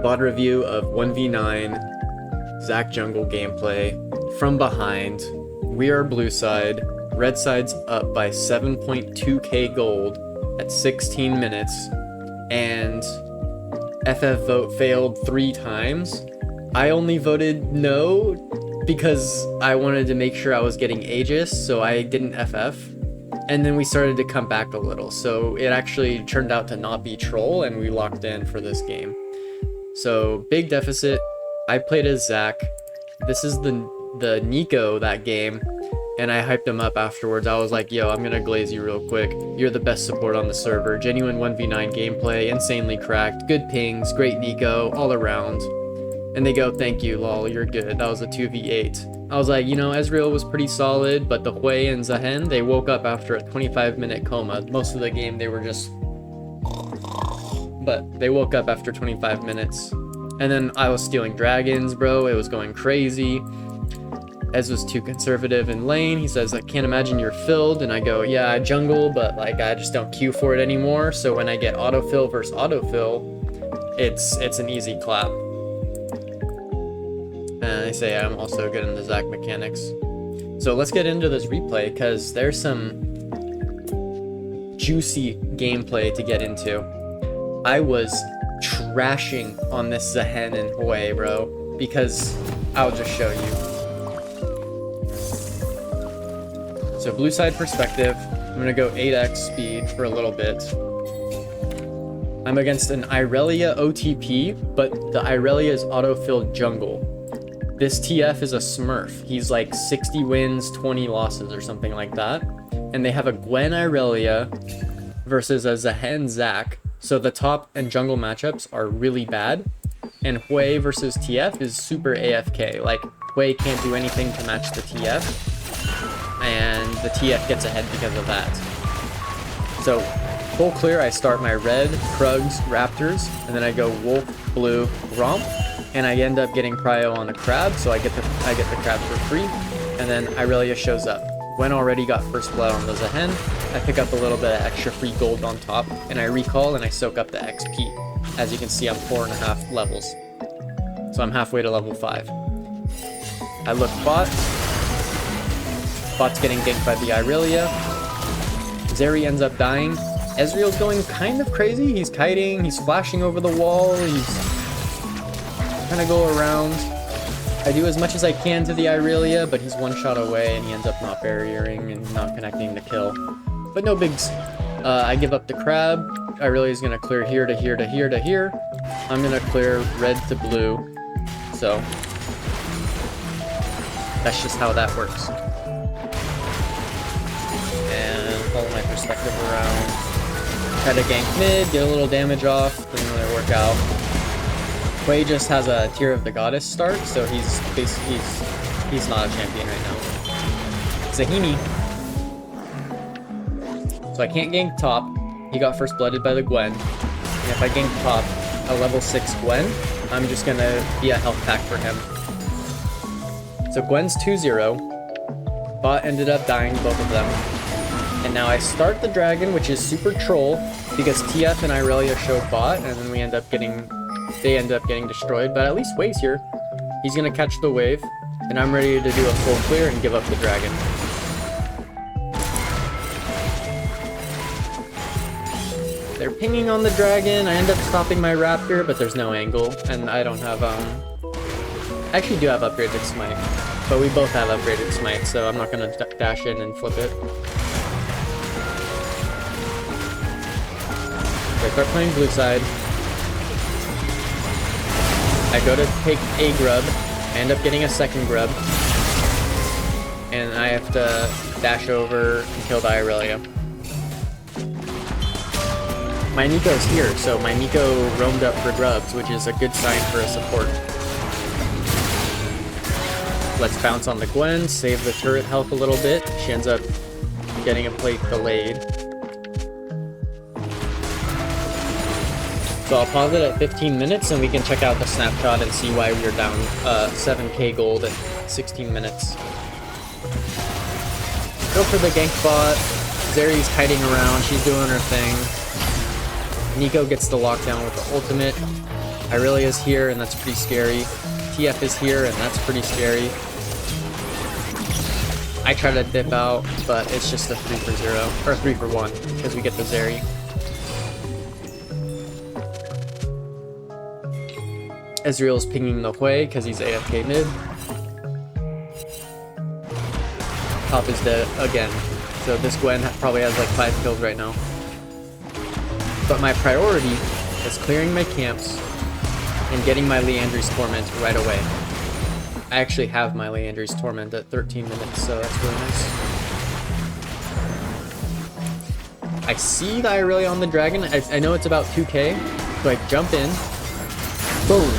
VOD review of 1v9 Zac jungle gameplay from behind. We are blue side. Red side's up by 7.2k gold at 16 minutes. And FF vote failed 3 times. I only voted no because I wanted to make sure I was getting Aegis, so I didn't FF. And then we started to come back a little, so it actually turned out to not be troll, and we locked in for this game. So big deficit. I played as Zac. This is the Nico that game, and I hyped him up afterwards. I was like, yo, I'm gonna glaze you real quick. You're the best support on the server. Genuine 1v9 gameplay, insanely cracked, good pings, great Nico, all around. And they go, thank you, lol, you're good. That was a 2v8. I was like, you know, Ezreal was pretty solid, but the Hui and Zahen, they woke up after a 25-minute coma. Most of the game, they were just... But they woke up after 25 minutes. And then I was stealing dragons, bro. It was going crazy. Ez was too conservative in lane. He says, I can't imagine you're filled. And I go, yeah, I jungle, but like I just don't queue for it anymore. So when I get autofill versus autofill, it's an easy clap. And I say I'm also good in the Zac mechanics. So let's get into this replay because there's some juicy gameplay to get into. I was trashing on this Zahen and Hui, bro, because I'll just show you. So blue side perspective, I'm gonna go 8x speed for a little bit. I'm against an Irelia OTP, but the Irelia is autofilled jungle. This TF is a smurf. He's like 60 wins, 20 losses or something like that. And they have a Gwen Irelia versus a Zahen Zac. So the top and jungle matchups are really bad. And Hui versus TF is super AFK. Like, Hui can't do anything to match the TF. And the TF gets ahead because of that. So, full clear, I start my red, Krugs, Raptors, and then I go Wolf, Blue, Romp. And I end up getting prio on the crab, so I get the crab for free. And then Irelia shows up. Gwen already got first blood on the Zahen. I pick up a little bit of extra free gold on top, and I recall and I soak up the XP. As you can see, I'm 4.5 levels. So I'm halfway to level 5. I look bot. Bot's getting ganked by the Irelia. Zeri ends up dying. Ezreal's going kind of crazy. He's kiting, he's flashing over the wall, he's trying to go around. I do as much as I can to the Irelia, but he's one shot away and he ends up not barriering and not connecting the kill. But no bigs. I give up the crab. Irelia's gonna clear here to here to here to here. I'm gonna clear red to blue. So that's just how that works. And follow my perspective around. Try to gank mid, get a little damage off, doesn't really work out. Hui just has a Tear of the Goddess start, so he's basically he's not a champion right now. Zahimi. So I can't gank top. He got first blooded by the Gwen. And if I gank top a level 6 Gwen, I'm just gonna be a health pack for him. So Gwen's 2-0. Bot ended up dying, both of them. And now I start the dragon, which is super troll, because TF and Irelia show bot, and then they end up getting destroyed, but at least Hui's here. He's gonna catch the wave, and I'm ready to do a full clear and give up the dragon. They're pinging on the dragon. I end up stopping my raptor, but there's no angle, and I don't have, I actually do have upgraded smite, but we both have upgraded smite, so I'm not gonna dash in and flip it. So I start playing blue side. I go to take a grub, I end up getting a second grub, and I have to dash over and kill the Irelia. My Nico's here, so my Nico roamed up for grubs, which is a good sign for a support. Let's bounce on the Gwen, save the turret health a little bit. She ends up getting a plate delayed. So I'll pause it at 15 minutes and we can check out the snapshot and see why we're down 7k gold at 16 minutes. Go for the gank bot. Zeri's kiting around, she's doing her thing. Nico gets the lockdown with the ultimate. Irelia is here, and that's pretty scary. TF is here, and that's pretty scary. I try to dip out, but it's just a 3 for 0, or 3 for 1, because we get the Zeri. Ezreal's pinging the Hui, because he's AFK mid. Top is dead again, so this Gwen probably has like 5 kills right now. But my priority is clearing my camps and getting my Leandry's Torment right away. I actually have my Leandry's Torment at 13 minutes, so that's really nice. I see the Irelia on the dragon. I know it's about 2k, so I jump in. Boom!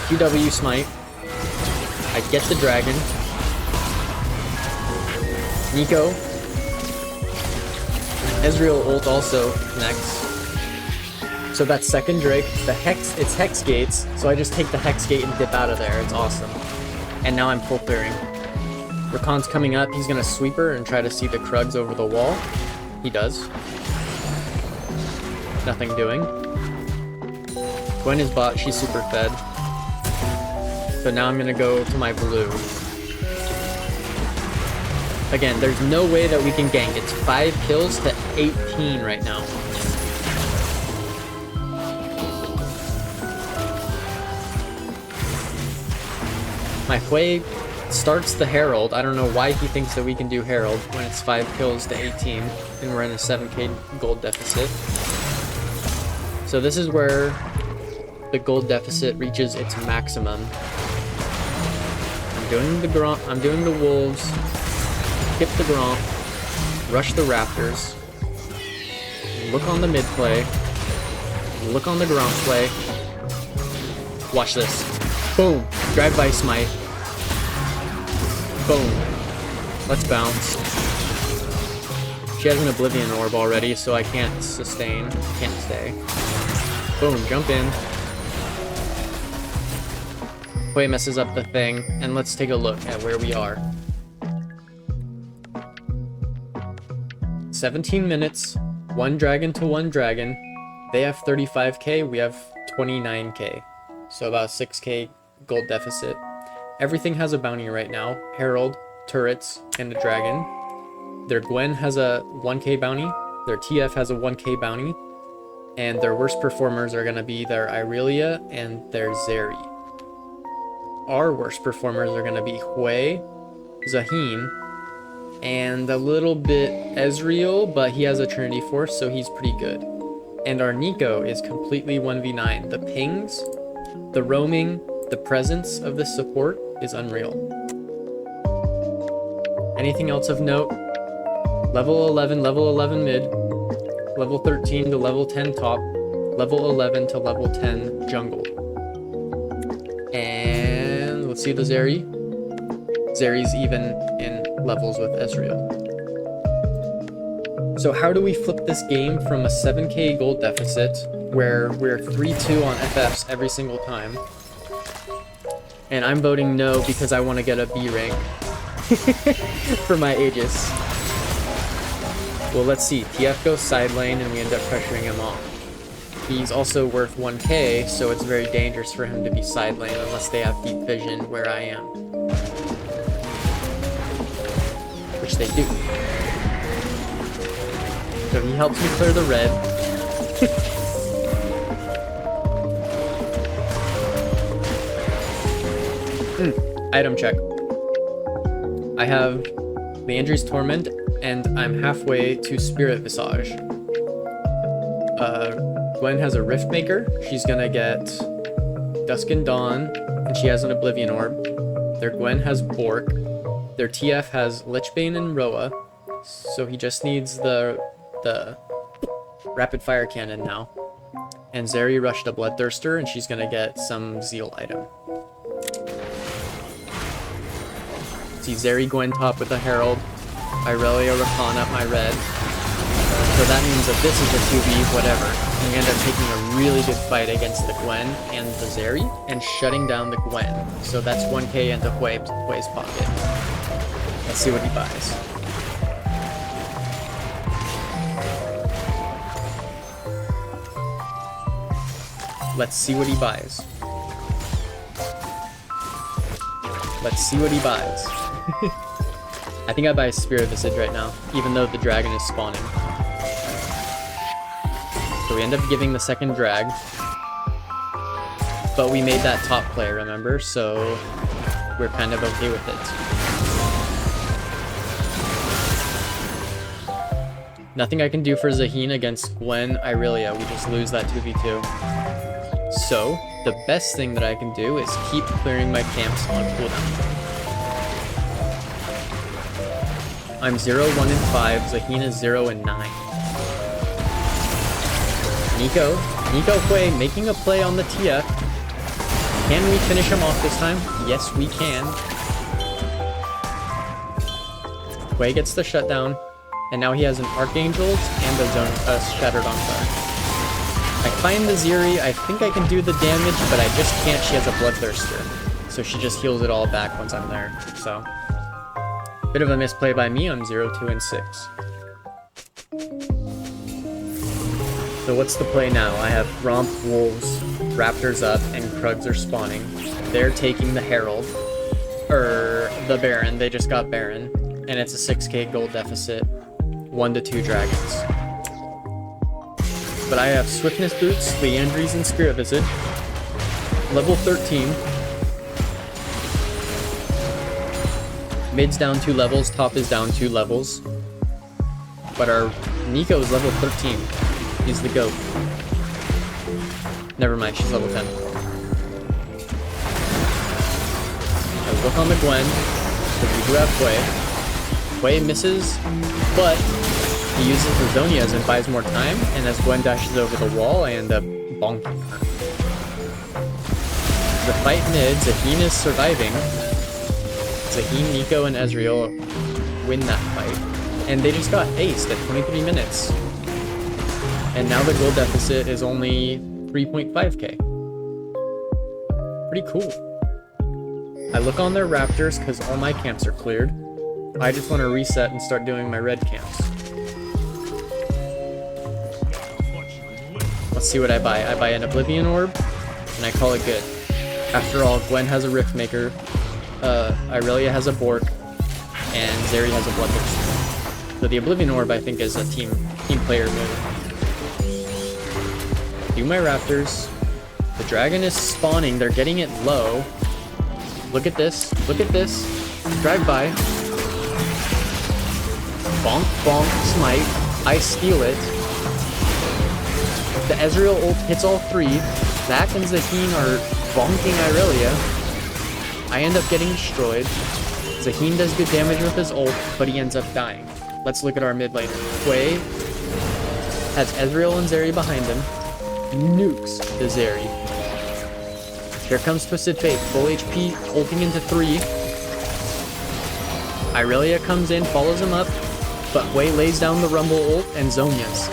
QW smite. I get the dragon. Nico. Ezreal ult also connects. So that second Drake, it's Hex Gates, so I just take the Hex Gate and dip out of there. It's awesome. And now I'm full clearing. Rakan's coming up, he's gonna sweeper and try to see the Krugs over the wall. He does. Nothing doing. Gwen is bot, she's super fed. So now I'm gonna go to my blue. Again, there's no way that we can gank. It's 5 kills to 18 right now. My Hui starts the Herald. I don't know why he thinks that we can do Herald when it's 5 kills to 18 and we're in a 7k gold deficit. So this is where the gold deficit reaches its maximum. I'm doing the wolves, skip the Gromp, rush the Raptors, look on the mid play, look on the Gromp play. Watch this. Boom! Drive-by smite. Boom. Let's bounce. She has an Oblivion Orb already, so I can't sustain. Can't stay. Boom, jump in. Hui messes up the thing, and let's take a look at where we are. 17 minutes, 1 dragon to 1 dragon. They have 35k, we have 29k. So about 6k gold deficit. Everything has a bounty right now. Herald, turrets, and a dragon. Their Gwen has a 1k bounty. Their TF has a 1k bounty. And their worst performers are going to be their Irelia and their Zeri. Our worst performers are going to be Hui, Zaheen, and a little bit Ezreal, but he has a Trinity Force, so he's pretty good. And our Nico is completely 1v9. The pings, the roaming, the presence of this support is unreal. Anything else of note? Level 11 mid, level 13 to level 10 top, level 11 to level 10 jungle. And let's see the Zeri. Zeri's even in levels with Ezreal. So how do we flip this game from a 7k gold deficit, where we're 3-2 on FFs every single time? And I'm voting no because I want to get a B rank for my Aegis. Well, let's see. TF goes side lane and we end up pressuring him off. He's also worth 1k, so it's very dangerous for him to be side lane unless they have deep vision where I am. Which they do. So he helps me clear the red. Item check. I have Leandry's Torment, and I'm halfway to Spirit Visage. Gwen has a Rift Maker. She's gonna get Dusk and Dawn, and she has an Oblivion Orb. Their Gwen has Bork. Their TF has Lichbane and Roa, so he just needs the Rapid Fire Cannon now. And Zeri rushed a Bloodthirster, and she's gonna get some Zeal item. See Zeri Gwen top with a Herald, Irelia Rakan up my red. So that means that this is a 2v whatever. And we end up taking a really good fight against the Gwen and the Zeri, and shutting down the Gwen. So that's 1k into Hui's pocket. Let's see what he buys. Let's see what he buys. Let's see what he buys. I think I buy a Spirit Visage right now, even though the dragon is spawning. So we end up giving the second drag. But we made that top player, remember? So we're kind of okay with it. Nothing I can do for Zaheen against Gwen, Irelia. We just lose that 2v2. So the best thing that I can do is keep clearing my camps on cooldown. I'm 0, 1, and 5. Zaheen is 0 and 9. Nico Hui making a play on the TF. Can we finish him off this time? Yes, we can. Hui gets the shutdown, and now he has an Archangels and a Shattered on fire. I find the Zeri. I think I can do the damage, but I just can't. She has a Bloodthirster, so she just heals it all back once I'm there. So, bit of a misplay by me. I'm 0, 2, and 6. So what's the play now? I have Romp, Wolves, Raptors up, and Krugs are spawning. They're taking the Herald. The Baron. They just got Baron. And it's a 6k gold deficit. 1 to 2 dragons. But I have Swiftness Boots, Leandries, and Spirit Visage. Level 13. Mid's down 2 levels, top is down 2 levels. But our Nico is level 13. He's the GOAT. Never mind, she's level 10. I look on the Gwen, because we do have Hui. Hui misses, but he uses the Zonias and buys more time, and as Gwen dashes over the wall, I end up bonking her. The fight mid, Zaheen is surviving. Zaheen, Nico, and Ezreal win that fight. And they just got aced at 23 minutes. And now the gold deficit is only 3.5k. Pretty cool. I look on their Raptors because all my camps are cleared. I just want to reset and start doing my red camps. Let's see what I buy. I buy an Oblivion Orb, and I call it good. After all, Gwen has a Riftmaker, Irelia has a Bork, and Zeri has a Bloodthirster. So the Oblivion Orb, I think, is a team player move. Do my Raptors. The dragon is spawning. They're getting it low. Look at this. Look at this. Drive by. Bonk, bonk, smite. I steal it. The Ezreal ult hits all 3. Zac and Zaheen are bonking Irelia. I end up getting destroyed. Zaheen does good damage with his ult, but he ends up dying. Let's look at our mid laner. Hui has Ezreal and Zeri behind him. Nukes the Zeri. Here comes Twisted Fate, full HP, ulting into 3. Irelia comes in, follows him up, but Hui lays down the Rumble ult and Zonias.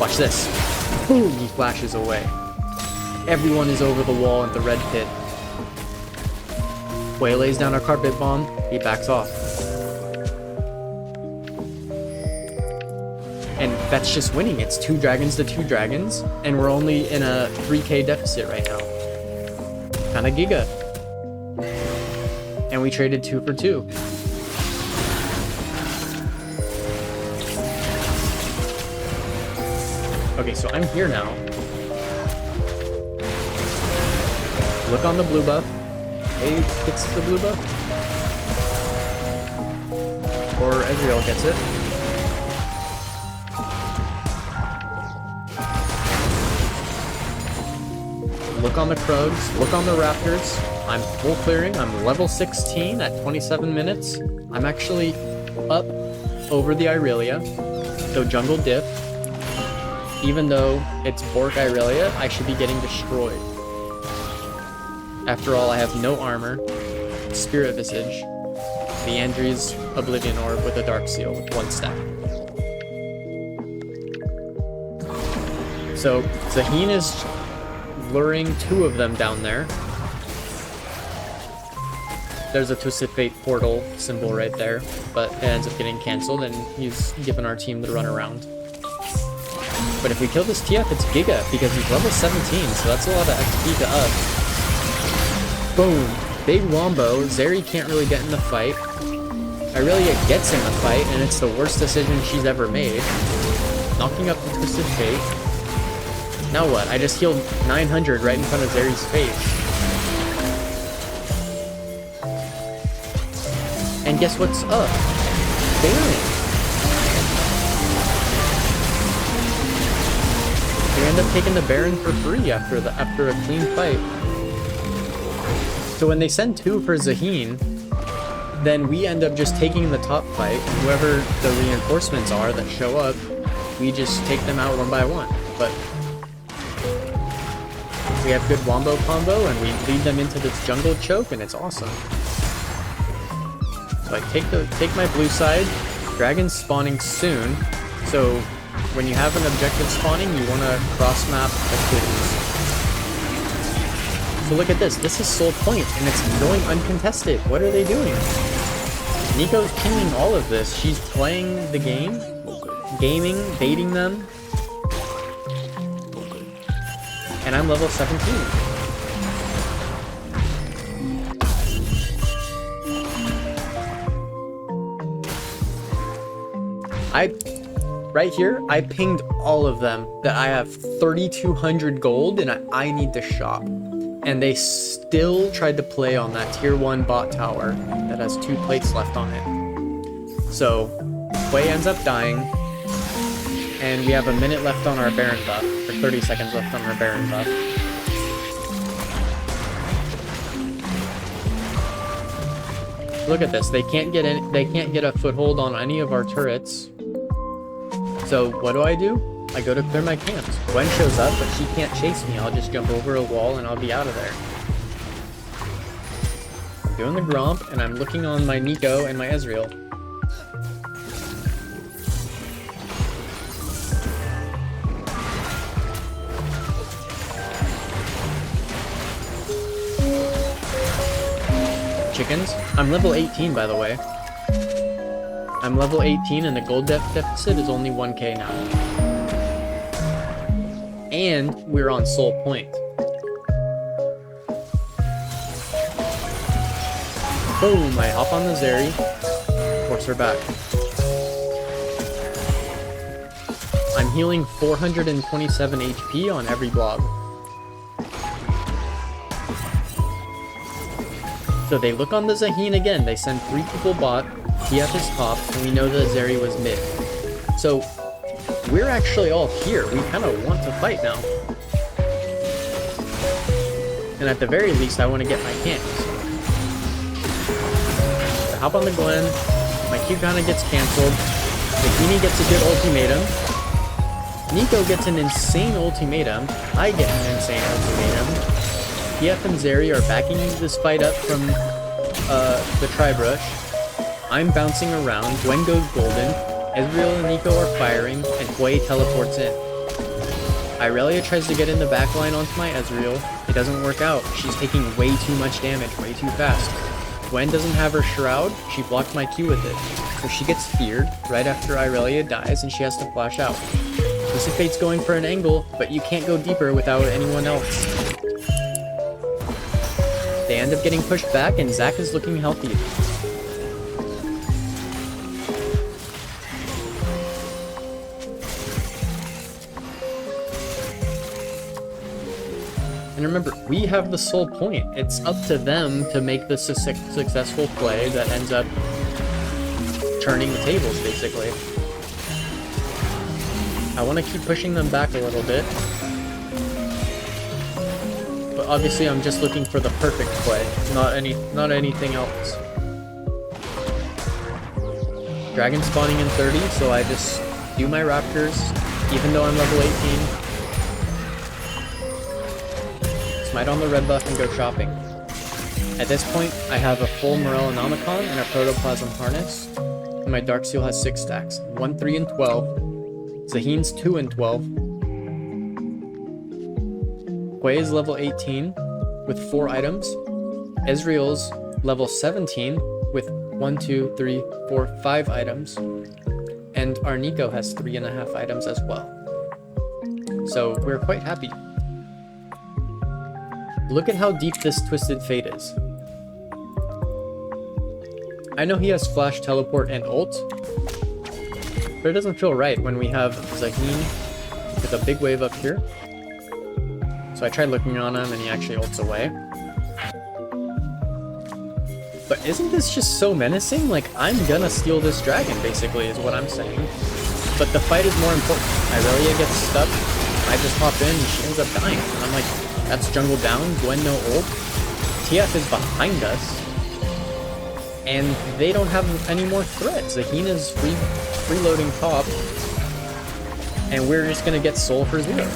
Watch this. Boom! He flashes away. Everyone is over the wall at the red pit. Hui lays down a Carpet Bomb, he backs off. And that's just winning. It's 2 dragons to 2 dragons, and we're only in a 3k deficit right now. Kinda giga. And we traded 2 for 2. Okay, so I'm here now. Look on the blue buff. Hey, gets the blue buff. Or Ezreal gets it. Look on the Krugs, look on the Raptors. I'm full clearing, I'm level 16 at 27 minutes. I'm actually up over the Irelia, so jungle diff. Even though it's Bork Irelia, I should be getting destroyed. After all, I have no armor, Spirit Visage, Leandries Oblivion Orb with a Dark Seal with 1 stack. So Zaheen is luring 2 of them down there. There's a Twisted Fate portal symbol right there, but it ends up getting cancelled and he's given our team the run around. But if we kill this TF, it's Giga, because he's level 17, so that's a lot of XP to us. Boom. Big wombo. Zeri can't really get in the fight. Irelia gets in the fight, and it's the worst decision she's ever made. Knocking up the Twisted Fate. Now what? I just healed 900 right in front of Zeri's face. And guess what's up? Baron. We end up taking the Baron for free after a clean fight. So when they send 2 for Zaheen, then we end up just taking the top fight, and whoever the reinforcements are that show up, we just take them out one by one. But we have good wombo combo, and we lead them into this jungle choke, and it's awesome. So I take my blue side. Dragon's spawning soon, so when you have an objective spawning, you want to cross map activities. So look at this. This is Soul Point, and it's going uncontested. What are they doing? Nico's pinging all of this. She's playing the game, gaming, baiting them, and I'm level 17. Right here, I pinged all of them that I have 3,200 gold and I need to shop. And they still tried to play on that tier 1 bot tower that has 2 plates left on it. So, Quay ends up dying, and we have a minute left on our Baron buff, or 30 seconds left on our Baron buff. Look at this, they can't get a foothold on any of our turrets. So what do? I go to clear my camps. Gwen shows up, but she can't chase me. I'll just jump over a wall and I'll be out of there. I'm doing the Gromp, and I'm looking on my Nico and my Ezreal. Chickens. I'm level 18, by the way. I'm level 18 and the gold deficit is only 1k now. And we're on Soul Point. Boom! I hop on the Zeri. Force her back. I'm healing 427 HP on every blob. So they look on the Zaheen again. They send 3 people bot. TF is top, and we know that Zeri was mid. So we're actually all here. We kind of want to fight now. And at the very least, I want to get my camps. I hop on the Glen. My Q kind of gets canceled. Bikini gets a good ultimatum. Nico gets an insane ultimatum. I get an insane ultimatum. TF and Zeri are backing this fight up from the Tri-Brush. I'm bouncing around. Gwen goes golden. Ezreal and Nico are firing, and Quay teleports in. Irelia tries to get in the backline onto my Ezreal. It doesn't work out. She's taking way too much damage, way too fast. Gwen doesn't have her Shroud. She blocked my Q with it. So she ggets feared right after Irelia dies, and she has to flash out. Twisted Fate's going for an angle, but you can't go deeper without anyone else. They end up getting pushed back, and Zac is looking healthy. And remember, we have the Soul Point. It's up to them to make the successful play that ends up turning the tables, basically. I want to keep pushing them back a little bit. But obviously I'm just looking for the perfect play, not anything else. Dragon spawning in 30, so I just do my Raptors, even though I'm level 18. Smite on the red buff and go shopping. At this point, I have a full Morellonomicon and a Protoplasm Harness, and my Darksteel has 6 stacks. 1, 3, and 12. Zaheen's 2 and 12. Quay is level 18 with 4 items. Ezreal's level 17 with 1, 2, 3, 4, 5 items. And our Nico has 3.5 items as well. So we're quite happy. Look at how deep this Twisted Fate is. I know he has flash, teleport, and ult, but it doesn't feel right when we have Zaheen with a big wave up here. So I tried looking on him and he actually ults away. But isn't this just so menacing? Like, I'm gonna steal this dragon, basically, is what I'm saying. But the fight is more important. Irelia gets stuck, I just hop in and she ends up dying. And I'm like, that's jungle down, Gwen no ult. TF is behind us. And they don't have any more threats. Zaheena's freeloading top. And we're just gonna get soul for 0.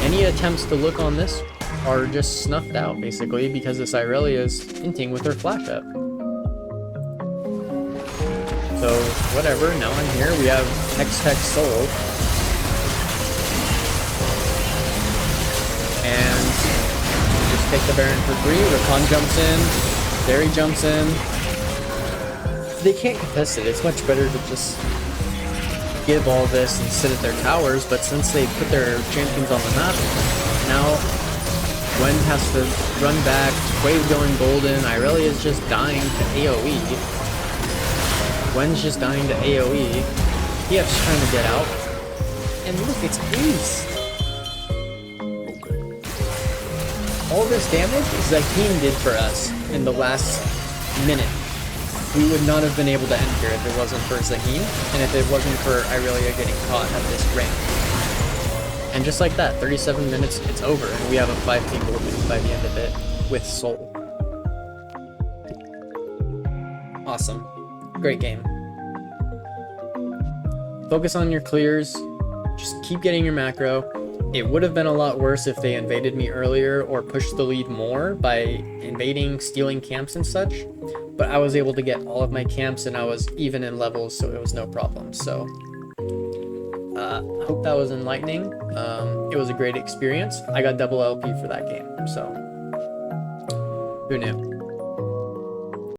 Any attempts to look on this are just snuffed out, basically, because this Irelia is hinting with her flash up. So, whatever, now I'm here. We have Hex Soul. And just take the Baron for free. Rakan jumps in. Zeri jumps in. They can't contest it. It's much better to just give all this and sit at their towers, but since they put their champions on the map, now Gwen has to run back, wave going golden, Irelia is just dying to AoE. Gwen's just dying to AoE. TF's trying to get out. And look, it's Aegis! All this damage Zaheen did for us in the last minute. We would not have been able to end here if it wasn't for Zaheen, and if it wasn't for Irelia getting caught at this range. And just like that, 37 minutes, it's over, and we have a 5-team gold lead by the end of it, with Soul. Awesome. Great game. Focus on your clears, just keep getting your macro. It would have been a lot worse if they invaded me earlier or pushed the lead more by invading, stealing camps and such. But I was able to get all of my camps and I was even in levels, so it was no problem. So, hope that was enlightening. It was a great experience. I got double LP for that game, so who knew?